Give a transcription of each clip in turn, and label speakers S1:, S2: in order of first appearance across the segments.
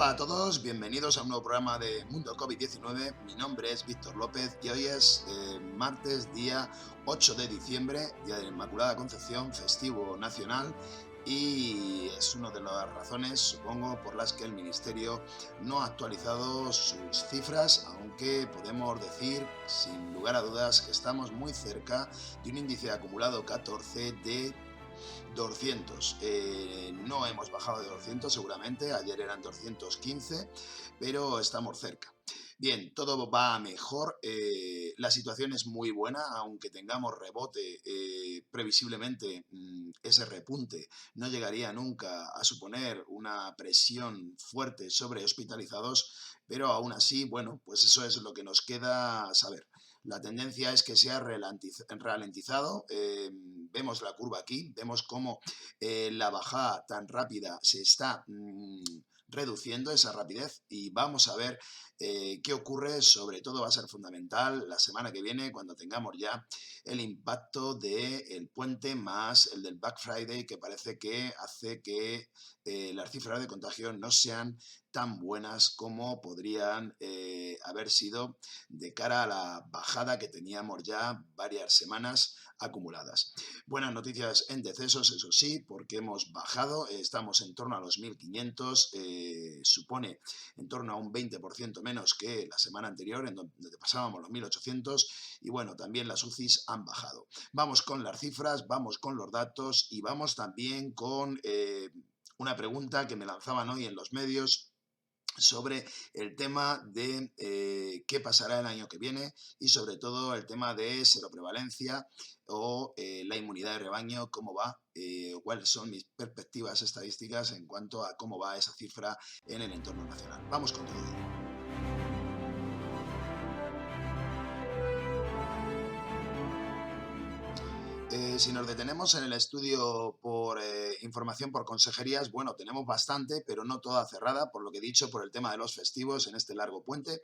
S1: Hola a todos, bienvenidos a un nuevo programa de Mundo COVID-19. Mi nombre es Víctor López y hoy es martes, día 8 de diciembre, día de la Inmaculada Concepción, festivo nacional, y es una de las razones, supongo, por las que el Ministerio no ha actualizado sus cifras, aunque podemos decir, sin lugar a dudas, que estamos muy cerca de un índice acumulado 14 de 200. No hemos bajado de 200 seguramente, ayer eran 215, pero estamos cerca. Bien, todo va mejor, la situación es muy buena, aunque tengamos rebote, previsiblemente ese repunte no llegaría nunca a suponer una presión fuerte sobre hospitalizados, pero aún así, bueno, pues eso es lo que nos queda saber. La tendencia es que se ha ralentizado, vemos la curva aquí, vemos cómo la bajada tan rápida se está reduciendo esa rapidez, y vamos a ver qué ocurre. Sobre todo va a ser fundamental la semana que viene, cuando tengamos ya el impacto del puente más el del Black Friday, que parece que hace que las cifras de contagio no sean tan buenas como podrían haber sido de cara a la bajada que teníamos ya varias semanas acumuladas. Buenas noticias en decesos, eso sí, porque hemos bajado, estamos en torno a los 1.500, supone en torno a un 20% menos que la semana anterior, en donde pasábamos los 1.800, y bueno, también las UCIs han bajado. Vamos con las cifras, vamos con los datos y vamos también con una pregunta que me lanzaban hoy en los medios sobre el tema de qué pasará el año que viene, y sobre todo el tema de seroprevalencia o la inmunidad de rebaño, cómo va, cuáles son mis perspectivas estadísticas en cuanto a cómo va esa cifra en el entorno nacional. Vamos con todo ello. Si nos detenemos en el estudio por información por consejerías, bueno, tenemos bastante, pero no toda cerrada, por lo que he dicho, por el tema de los festivos en este largo puente.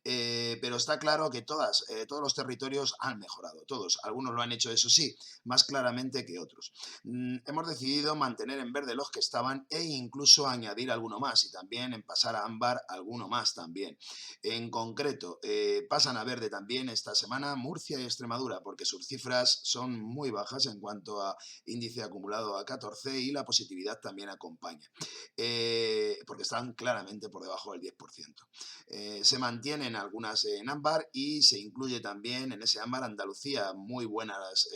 S1: Pero está claro que todos los territorios han mejorado, todos. Algunos lo han hecho, eso sí, más claramente que otros. Hemos decidido mantener en verde los que estaban e incluso añadir alguno más, y también en pasar a ámbar alguno más también. En concreto, pasan a verde también esta semana Murcia y Extremadura, porque sus cifras son muy bajas en cuanto a índice acumulado a 14, y la positividad también acompaña, porque están claramente por debajo del 10%. Se mantienen algunas en ámbar y se incluye también en ese ámbar Andalucía. Muy buenas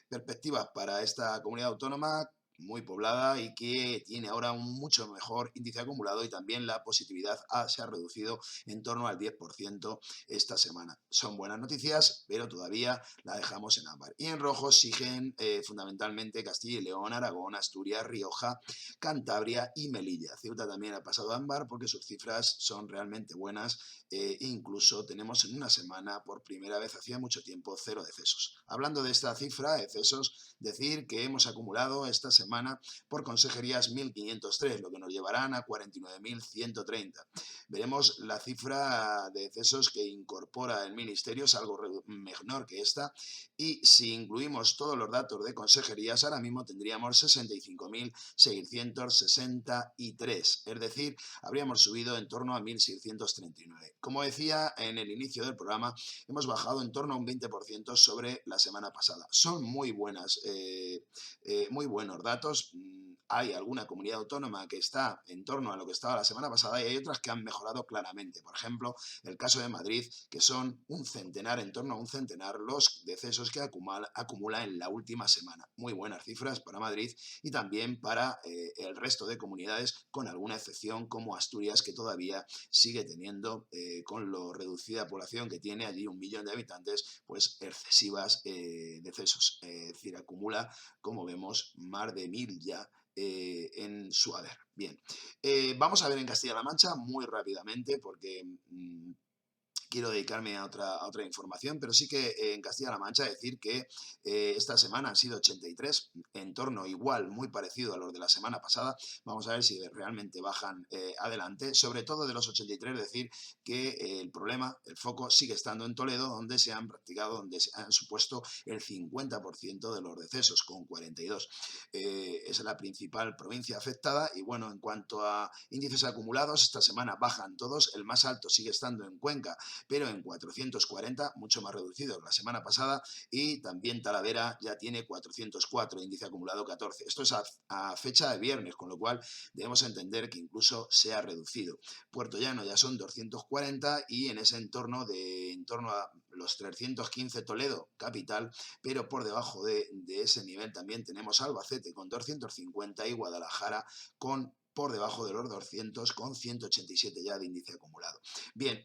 S1: perspectivas para esta comunidad autónoma, muy poblada y que tiene ahora un mucho mejor índice acumulado, y también la positividad se ha reducido en torno al 10% esta semana. Son buenas noticias, pero todavía la dejamos en ámbar. Y en rojo siguen fundamentalmente Castilla y León, Aragón, Asturias, Rioja, Cantabria y Melilla. Ceuta también ha pasado a ámbar porque sus cifras son realmente buenas. Incluso tenemos en una semana, por primera vez hacía mucho tiempo, 0 decesos. Hablando de esta cifra, decesos, decir que hemos acumulado esta semana por consejerías 1.503, lo que nos llevarán a 49.130. Veremos la cifra de decesos que incorpora el Ministerio, es algo menor que esta, y si incluimos todos los datos de consejerías, ahora mismo tendríamos 65.663, es decir, habríamos subido en torno a 1.639. Como decía en el inicio del programa, hemos bajado en torno a un 20% sobre la semana pasada. Son muy buenos datos. Hay alguna comunidad autónoma que está en torno a lo que estaba la semana pasada, y hay otras que han mejorado claramente. Por ejemplo, el caso de Madrid, que son un centenar, en torno a un centenar, los decesos que acumula en la última semana. Muy buenas cifras para Madrid y también para el resto de comunidades, con alguna excepción como Asturias, que todavía sigue teniendo, con lo reducida población que tiene allí, 1 millón de habitantes, pues excesivas decesos. Es decir, acumula, como vemos, más de 1.000 ya en su haber. Bien, vamos a ver en Castilla-La Mancha muy rápidamente, porque quiero dedicarme a otra información, pero sí que en Castilla-La Mancha decir que esta semana han sido 83, en torno igual, muy parecido a los de la semana pasada. Vamos a ver si realmente bajan adelante. Sobre todo de los 83, decir que el problema, el foco sigue estando en Toledo, donde se han practicado, donde se han supuesto el 50% de los decesos, con 42. Es la principal provincia afectada y bueno, en cuanto a índices acumulados, esta semana bajan todos. El más alto sigue estando en Cuenca, pero en 440, mucho más reducido que la semana pasada, y también Talavera ya tiene 404, índice acumulado 14. Esto es a fecha de viernes, con lo cual debemos entender que incluso se ha reducido. Puerto Llano ya son 240 y en ese entorno a los 315 Toledo, capital, pero por debajo de ese nivel también tenemos Albacete con 250 y Guadalajara por debajo de los 200 con 187 ya de índice acumulado. Bien,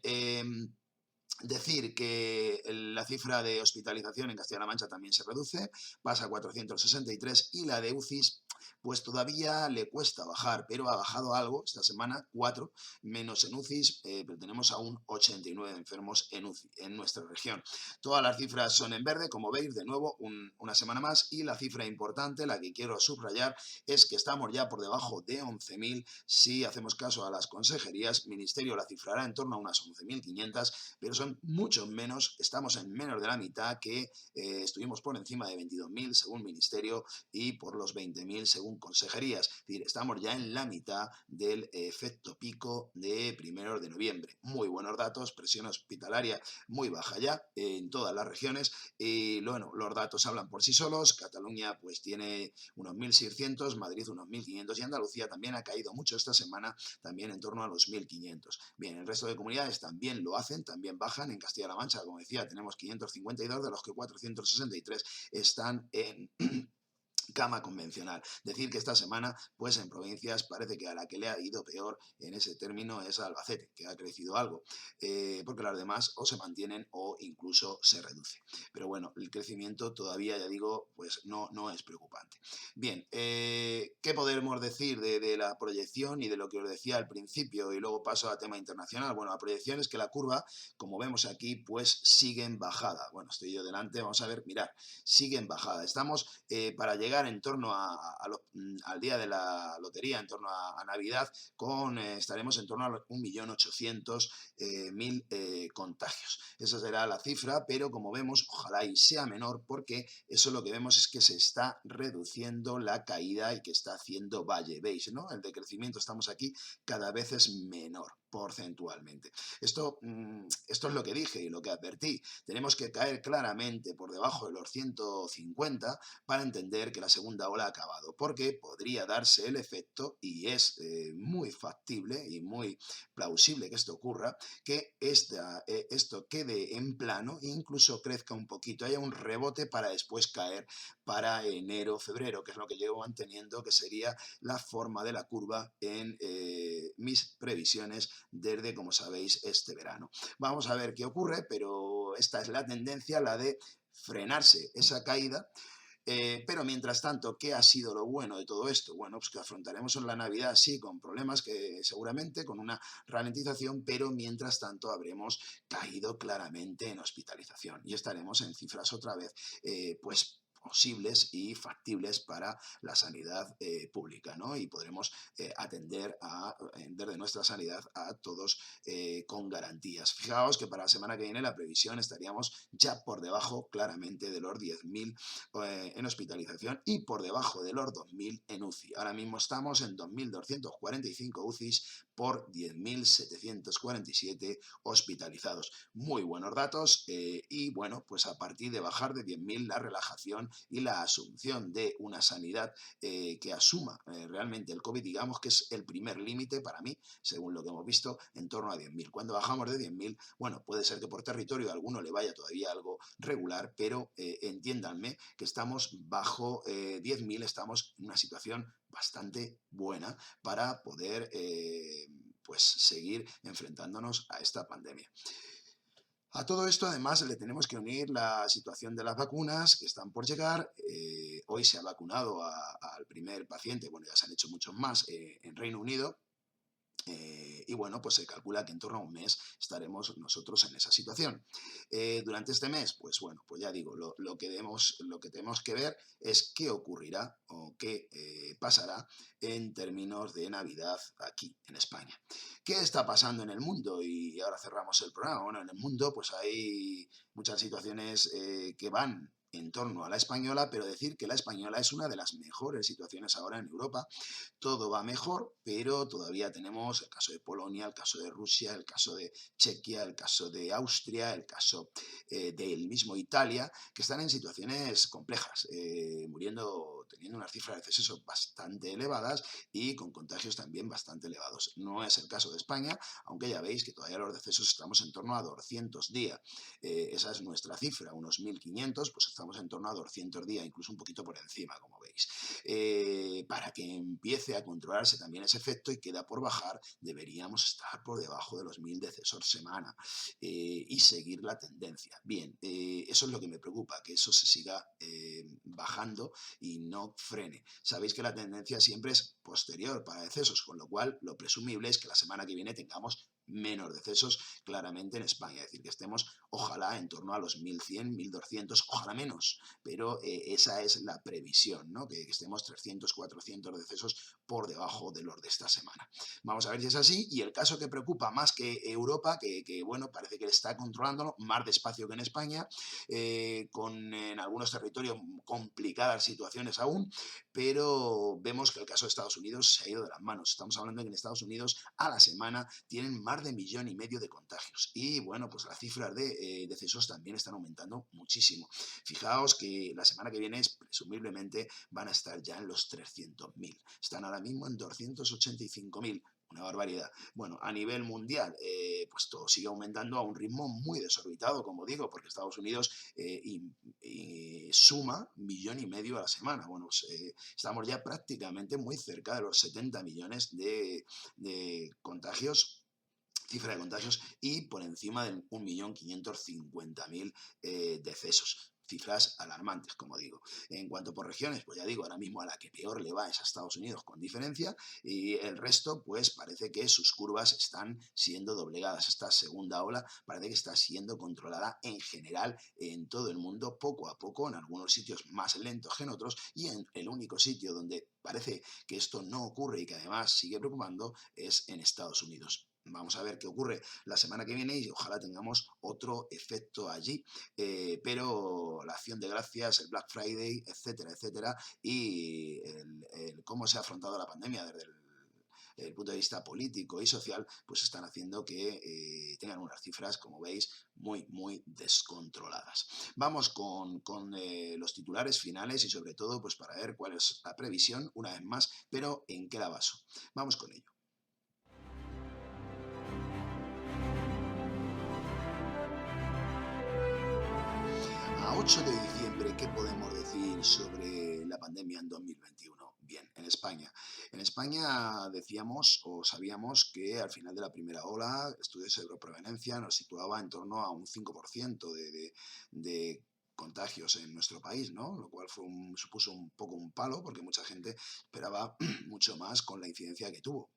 S1: decir que la cifra de hospitalización en Castilla-La Mancha también se reduce, pasa a 463 y la de UCIs pues todavía le cuesta bajar, pero ha bajado algo esta semana, 4 menos en UCIs, pero tenemos aún 89 enfermos en UCI en nuestra región. Todas las cifras son en verde, como veis, de nuevo una semana más, y la cifra importante, la que quiero subrayar, es que estamos ya por debajo de 11.000. Si hacemos caso a las consejerías, Ministerio la cifrará en torno a unas 11.500, pero son mucho menos, estamos en menos de la mitad, que estuvimos por encima de 22.000 según Ministerio y por los 20.000 según consejerías. Es decir, estamos ya en la mitad del efecto pico de primeros de noviembre. Muy buenos datos, presión hospitalaria muy baja ya en todas las regiones y bueno, los datos hablan por sí solos. Cataluña pues tiene unos 1.600, Madrid unos 1.500 y Andalucía también ha caído mucho esta semana, también en torno a los 1.500. Bien, el resto de comunidades también lo hacen, también bajan. En Castilla-La Mancha, como decía, tenemos 552, de los que 463 están en cama convencional. Decir que esta semana, pues en provincias parece que a la que le ha ido peor en ese término es Albacete, que ha crecido algo, porque las demás o se mantienen o incluso se reduce. Pero bueno, el crecimiento todavía, ya digo, pues no es preocupante. Bien, ¿qué podemos decir de la proyección y de lo que os decía al principio? Y luego paso a tema internacional. Bueno, la proyección es que la curva, como vemos aquí, pues sigue en bajada. Bueno, estoy yo delante, vamos a ver, mirad, sigue en bajada. Estamos para llegar en torno al día de la lotería, en torno a Navidad, estaremos en torno a 1.800.000 contagios. Esa será la cifra, pero como vemos, ojalá y sea menor, porque eso lo que vemos es que se está reduciendo la caída y que está haciendo valle. ¿Veis, no? El decrecimiento, estamos aquí, cada vez es menor porcentualmente. Esto es lo que dije y lo que advertí. Tenemos que caer claramente por debajo de los 150 para entender que la segunda ola ha acabado, porque podría darse el efecto, y es muy factible y muy plausible que esto ocurra, que esto quede en plano e incluso crezca un poquito, haya un rebote para después caer para enero, febrero, que es lo que llevo manteniendo que sería la forma de la curva en mis previsiones desde, como sabéis, este verano. Vamos a ver qué ocurre, pero esta es la tendencia, la de frenarse esa caída. Pero mientras tanto, ¿qué ha sido lo bueno de todo esto? Bueno, pues que afrontaremos en la Navidad, sí, con problemas, que seguramente con una ralentización, pero mientras tanto habremos caído claramente en hospitalización y estaremos en cifras otra vez, pues posibles y factibles para la sanidad pública, ¿no? Y podremos atender desde nuestra sanidad a todos con garantías. Fijaos que para la semana que viene la previsión estaríamos ya por debajo claramente de los 10.000 en hospitalización y por debajo de los 2.000 en UCI. Ahora mismo estamos en 2.245 UCIs por 10.747 hospitalizados. Muy buenos datos y bueno, pues a partir de bajar de 10.000 la relajación y la asunción de una sanidad que asuma realmente el COVID, digamos que es el primer límite para mí, según lo que hemos visto, en torno a 10.000. Cuando bajamos de 10.000, bueno, puede ser que por territorio a alguno le vaya todavía algo regular, pero entiéndanme que estamos bajo 10.000, estamos en una situación bastante buena para poder pues seguir enfrentándonos a esta pandemia. A todo esto, además, le tenemos que unir la situación de las vacunas que están por llegar. Hoy se ha vacunado al primer paciente, bueno, ya se han hecho muchos más en Reino Unido. Y bueno, pues se calcula que en torno a un mes estaremos nosotros en esa situación. Durante este mes, pues bueno, pues ya digo, lo que tenemos que ver es qué ocurrirá o qué pasará en términos de Navidad aquí en España. ¿Qué está pasando en el mundo? Y ahora cerramos el programa. Bueno, en el mundo pues hay muchas situaciones que van en torno a la española, pero decir que la española es una de las mejores situaciones ahora en Europa. Todo va mejor, pero todavía tenemos el caso de Polonia, el caso de Rusia, el caso de Chequia, el caso de Austria, el caso del mismo Italia, que están en situaciones complejas, teniendo unas cifras de decesos bastante elevadas y con contagios también bastante elevados. No es el caso de España, aunque ya veis que todavía los decesos estamos en torno a 200 días. Esa es nuestra cifra, unos 1.500, pues estamos en torno a 200 días, incluso un poquito por encima, como veis. Para que empiece a controlarse también ese efecto y queda por bajar, deberíamos estar por debajo de los 1.000 decesos semana y seguir la tendencia. Bien, eso es lo que me preocupa, que eso se siga bajando y no frene. Sabéis que la tendencia siempre es posterior para decesos, con lo cual lo presumible es que la semana que viene tengamos menos decesos claramente en España, es decir, que estemos ojalá en torno a los 1.100, 1.200, ojalá menos, pero esa es la previsión, ¿no? Que estemos 300, 400 decesos por debajo de los de esta semana. Vamos a ver si es así, y el caso que preocupa más que Europa, que bueno, parece que está controlándolo más despacio que en España, con en algunos territorios complicadas situaciones aún, pero vemos que el caso de Estados Unidos se ha ido de las manos. Estamos hablando de que en Estados Unidos a la semana tienen más de 1,5 millones de contagios y bueno, pues las cifras de decesos también están aumentando muchísimo. Fijaos que la semana que viene presumiblemente van a estar ya en los 300.000. Están ahora mismo en 285.000. Una barbaridad. Bueno, a nivel mundial, pues todo sigue aumentando a un ritmo muy desorbitado, como digo, porque Estados Unidos suma 1,5 millones a la semana. Bueno, pues, estamos ya prácticamente muy cerca de los 70 millones de contagios, cifra de contagios, y por encima de 1.550.000 decesos. Cifras alarmantes, como digo. En cuanto por regiones, pues ya digo, ahora mismo a la que peor le va es a Estados Unidos con diferencia, y el resto, pues parece que sus curvas están siendo doblegadas. Esta segunda ola parece que está siendo controlada en general en todo el mundo, poco a poco, en algunos sitios más lentos que en otros, y en el único sitio donde parece que esto no ocurre y que además sigue preocupando es en Estados Unidos. Vamos a ver qué ocurre la semana que viene y ojalá tengamos otro efecto allí. Pero la acción de gracias, el Black Friday, etcétera, etcétera, y cómo se ha afrontado la pandemia desde el punto de vista político y social, pues están haciendo que tengan unas cifras, como veis, muy, muy descontroladas. Vamos con los titulares finales y sobre todo pues para ver cuál es la previsión, una vez más, pero en qué la baso. Vamos con ello. A 8 de diciembre, ¿qué podemos decir sobre la pandemia en 2021? Bien, en España. En España decíamos o sabíamos que al final de la primera ola, estudios de prevalencia nos situaba en torno a un 5% de contagios en nuestro país, ¿no? Lo cual supuso un poco un palo porque mucha gente esperaba mucho más con la incidencia que tuvo.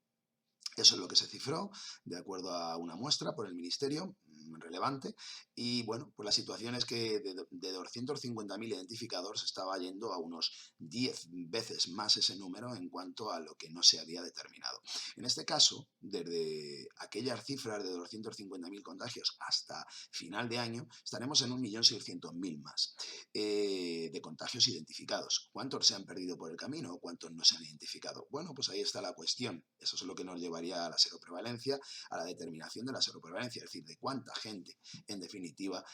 S1: Eso es lo que se cifró, de acuerdo a una muestra por el Ministerio, relevante, y bueno, pues la situación es que de 250.000 identificados se estaba yendo a unos 10 veces más ese número en cuanto a lo que no se había determinado. En este caso, desde aquellas cifras de 250.000 contagios hasta final de año, estaremos en 1.600.000 más de contagios identificados. ¿Cuántos se han perdido por el camino o cuántos no se han identificado? Bueno, pues ahí está la cuestión. Eso es lo que nos llevaría a la seroprevalencia, a la determinación de la seroprevalencia, es decir, de cuánta gente, en definitiva,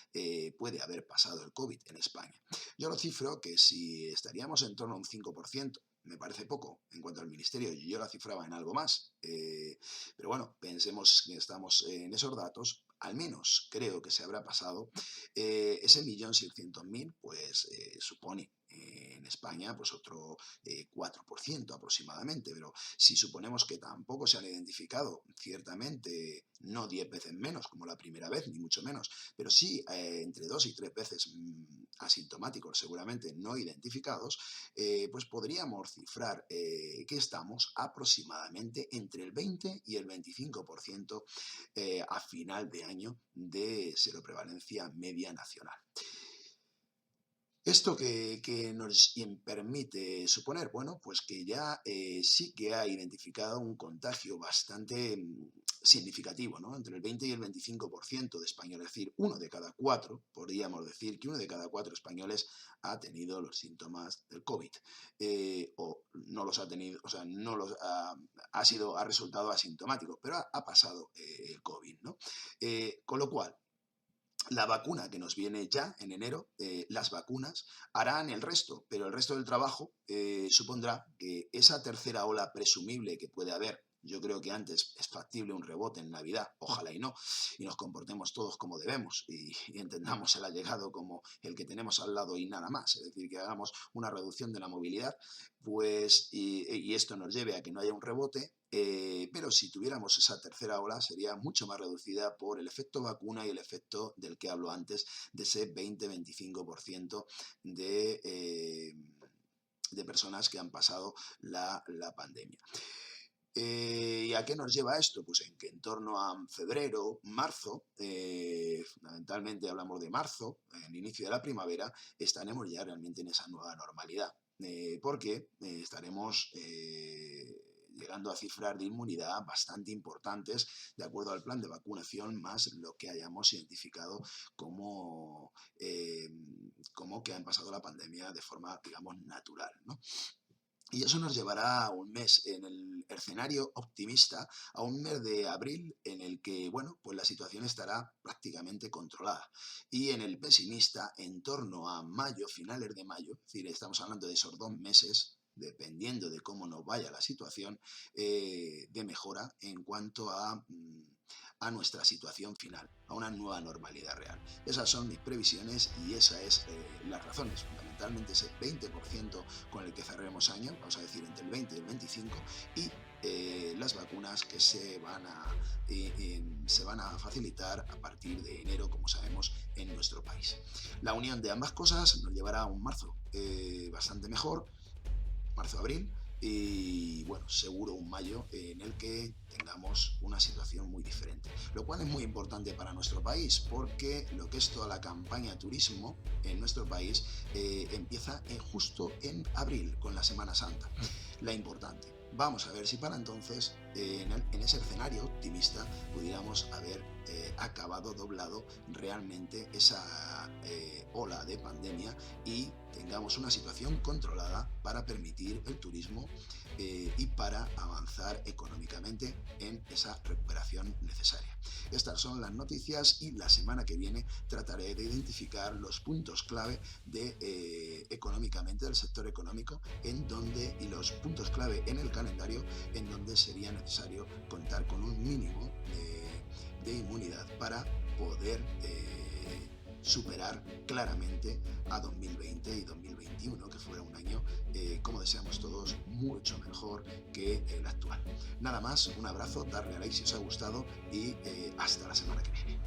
S1: puede haber pasado el COVID en España. Yo lo cifro que si estaríamos en torno a un 5%, me parece poco en cuanto al ministerio, yo la cifraba en algo más, pero bueno, pensemos que estamos en esos datos, al menos creo que se habrá pasado, ese 1.600.000 pues supone En España, pues otro 4% aproximadamente, pero si suponemos que tampoco se han identificado, ciertamente no 10 veces menos como la primera vez, ni mucho menos, pero sí entre 2 y 3 veces asintomáticos, seguramente no identificados, pues podríamos cifrar que estamos aproximadamente entre el 20 y el 25% a final de año de seroprevalencia media nacional. ¿Esto que nos permite suponer? Bueno, pues que ya sí que ha identificado un contagio bastante significativo, ¿no? Entre el 20 y el 25% de españoles, es decir, uno de cada cuatro, podríamos decir que uno de cada cuatro españoles ha tenido los síntomas del COVID, o no los ha tenido, o sea, no los ha resultado asintomático, pero ha pasado el COVID, ¿no? Con lo cual, la vacuna que nos viene ya en enero, las vacunas harán el resto, pero el resto del trabajo supondrá que esa tercera ola presumible que puede haber, yo creo que antes es factible un rebote en Navidad, ojalá y no, y nos comportemos todos como debemos y entendamos el allegado como el que tenemos al lado y nada más, es decir, que hagamos una reducción de la movilidad, pues y esto nos lleve a que no haya un rebote. Pero si tuviéramos esa tercera ola sería mucho más reducida por el efecto vacuna y el efecto del que hablo antes, de ese 20-25% de personas que han pasado la pandemia. ¿Y a qué nos lleva esto? Pues en que en torno a febrero, marzo, fundamentalmente hablamos de marzo, el inicio de la primavera, estaremos ya realmente en esa nueva normalidad, porque estaremos llegando a cifras de inmunidad bastante importantes de acuerdo al plan de vacunación, más lo que hayamos identificado como que han pasado la pandemia de forma, digamos, natural, ¿no? Y eso nos llevará a un mes en el escenario optimista, a un mes de abril en el que, bueno, pues la situación estará prácticamente controlada. Y en el pesimista, en torno a mayo, finales de mayo, es decir, estamos hablando de esos 2 meses, dependiendo de cómo nos vaya la situación, de mejora en cuanto a nuestra situación final, a una nueva normalidad real. Esas son mis previsiones y esa es las razones, fundamentalmente ese 20% con el que cerremos año, vamos a decir entre el 20 y el 25, y las vacunas que se van a facilitar a partir de enero, como sabemos, en nuestro país. La unión de ambas cosas nos llevará a un marzo bastante mejor, marzo-abril, y bueno, seguro un mayo en el que tengamos una situación muy diferente, lo cual es muy importante para nuestro país porque lo que es toda la campaña turismo en nuestro país empieza justo en abril con la Semana Santa, la importante. Vamos a ver si para entonces, en ese escenario optimista, pudiéramos haber acabado, doblado realmente esa ola de pandemia y tengamos una situación controlada para permitir el turismo y para avanzar económicamente en esa recuperación necesaria. Estas son las noticias y la semana que viene trataré de identificar los puntos clave económicamente del sector económico y los puntos clave en el calendario en donde sería necesario contar con un mínimo de inmunidad para poder superar claramente a 2020 y 2021, que fuera un año, como deseamos todos, mucho mejor que el actual. Nada más, un abrazo, darle a like si os ha gustado y hasta la semana que viene.